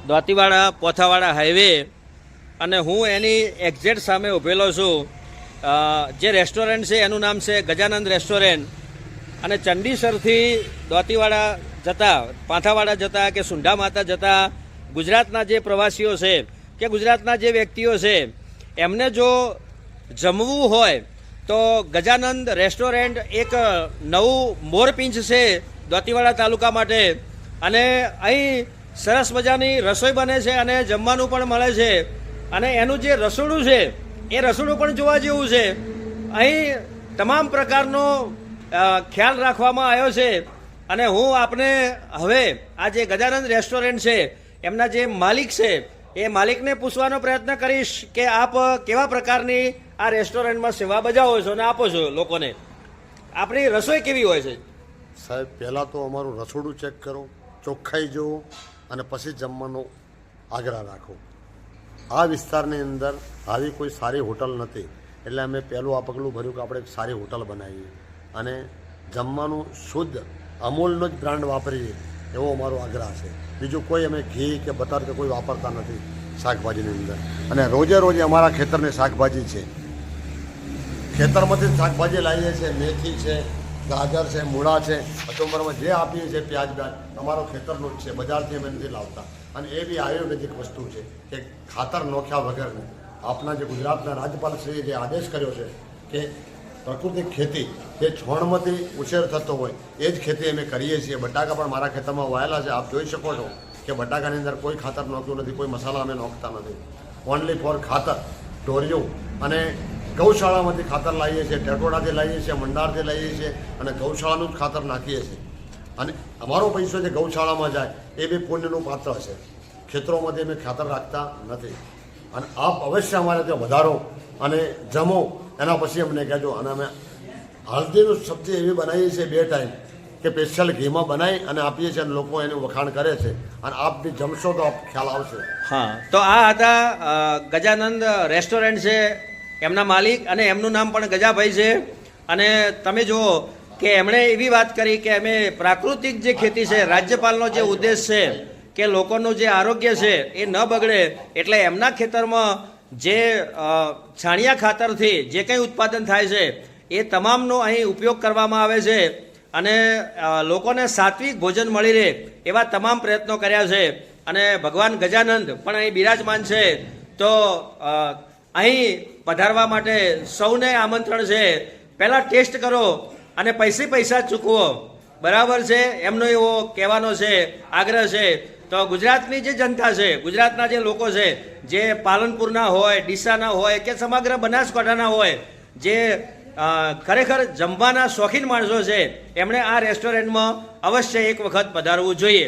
દ્વાતીવાડા પોથાવાડા highway અને હું એની exact સામે ઊભેલો છું. જે રેસ્ટોરન્ટ છે એનું નામ છે ગજાનંદ રેસ્ટોરન્ટ અને ચંડીસરથી દ્વાતીવાડા જતા, પાંથાવાડા જતા કે સુંઢા માતા જતા ગુજરાતના જે પ્રવાસીઓ છે કે ગુજરાતના જે વ્યક્તિઓ છે એમને જો જમવું હોય તો ગજાનંદ રેસ્ટોરન્ટ એક નવું મોરપિંચ છે દ્વાતીવાડા તાલુકા માટે. અને અહીં સરસ મજાની રસોઈ બને છે અને જમવાનું પણ મળે છે. અને એનું જે રસોડું છે એ રસોડું પણ જોવા જેવું છે. અહીં તમામ પ્રકારનો ખ્યાલ રાખવામાં આવ્યો છે. અને હું આપને હવે આ જે ગજાનંદ રેસ્ટોરન્ટ છે એમના જે માલિક છે એ માલિકને પૂછવાનો પ્રયત્ન કરીશ કે આપ કેવા પ્રકારની આ રેસ્ટોરન્ટમાં સેવા બજાવો છો અને આપો છો લોકોને. આપણી રસોઈ કેવી હોય છે? સાહેબ, પહેલાં તો અમારું રસોડું ચેક કરો, ચોખ્ખાઈ જુઓ અને પછી જમવાનો આગ્રહ રાખો. આ વિસ્તારની અંદર આવી કોઈ સારી હોટલ નથી એટલે અમે પહેલું આ પગલું ભર્યું કે આપણે એક સારી હોટલ બનાવીએ અને જમવાનું શુદ્ધ અમૂલનો જ બ્રાન્ડ વાપરીએ એવો અમારો આગ્રહ છે. બીજું કોઈ અમે ઘી કે બટર કે કોઈ વાપરતા નથી શાકભાજીની અંદર. અને રોજે રોજે અમારા ખેતરની શાકભાજી છે, ખેતરમાંથી શાકભાજી લાવીએ છીએ. મેથી છે, ગાજર છે, મૂળા છે, કચુંબરમાં જે આપીએ છીએ પ્યાજ અમારો ખેતરનું જ છે, બજારથી અમે નથી લાવતા. અને એ બી આયુર્વેદિક વસ્તુ છે કે ખાતર નોખ્યા વગરનું. આપણા જે ગુજરાતના રાજ્યપાલશ્રીએ જે આદેશ કર્યો છે કે પ્રાકૃતિક ખેતી જે છોણમાંથી ઉછેર થતો હોય એ જ ખેતી અમે કરીએ છીએ. બટાકા પણ મારા ખેતરમાં વાયેલા છે, આપ જોઈ શકો છો કે બટાકાની અંદર કોઈ ખાતર નોખ્યું નથી, કોઈ મસાલા અમે નોખતા નથી. ઓનલી ફોર ખાતર, ઢોરિયું અને ગૌશાળામાંથી ખાતર લાવીએ છીએ, ટેટોડાથી લાવીએ છીએ, મંડારથી લાવીએ છીએ અને ગૌશાળાનું જ ખાતર નાખીએ છીએ. અને અમારો પૈસો જે ગૌશાળામાં જાય એ બી પુણ્યનું પાત્ર છે. ખેતરોમાંથી અમે ખાતર રાખતા નથી. અને આપ અવશ્ય અમારે ત્યાં વધારો અને જમો, એના પછી અમને કહેજો. અને અમે હળદીનું સબ્જી એવી બનાવીએ છીએ 2 ટાઈમ કે સ્પેશિયલ ઘીમાં બનાવી અને આપીએ છીએ અને લોકો એનું વખાણ કરે છે. અને આપ બી જમશો તો આપ ખ્યાલ આવશે. હા, તો આ હતા ગજાનંદ રેસ્ટોરન્ટ છે એમના માલિક અને એમનું નામ પણ ગજાભાઈ છે. અને તમે જુઓ કે એમણે એવી વાત કરી કે અમે પ્રાકૃતિક જે ખેતી છે, રાજ્યપાલનો જે ઉદ્દેશ છે કે લોકોનું જે આરોગ્ય છે એ ન બગડે એટલે એમના ખેતરમાં જે છાણિયા ખાતરથી જે કંઈ ઉત્પાદન થાય છે એ તમામનો અહીં ઉપયોગ કરવામાં આવે છે. અને લોકોને સાત્વિક ભોજન મળી રહે એવા તમામ પ્રયત્નો કર્યા છે. અને ભગવાન ગજાનંદ પણ અહીં બિરાજમાન છે. તો અહીં પધારવા માટે સૌને આમંત્રણ છે. પહેલાં ટેસ્ટ કરો અને પૈસા ચૂકવો, બરાબર છે, એમનો એવો કહેવાનો છે, આગ્રહ છે. તો ગુજરાતની જે જનતા છે, ગુજરાતના જે લોકો છે, જે પાલનપુરના હોય, ડીસાના હોય કે સમગ્ર બનાસકાંઠાના હોય, જે ખરેખર જમવાના શોખીન માણસો છે એમણે આ રેસ્ટોરન્ટમાં અવશ્ય એક વખત પધારવું જોઈએ.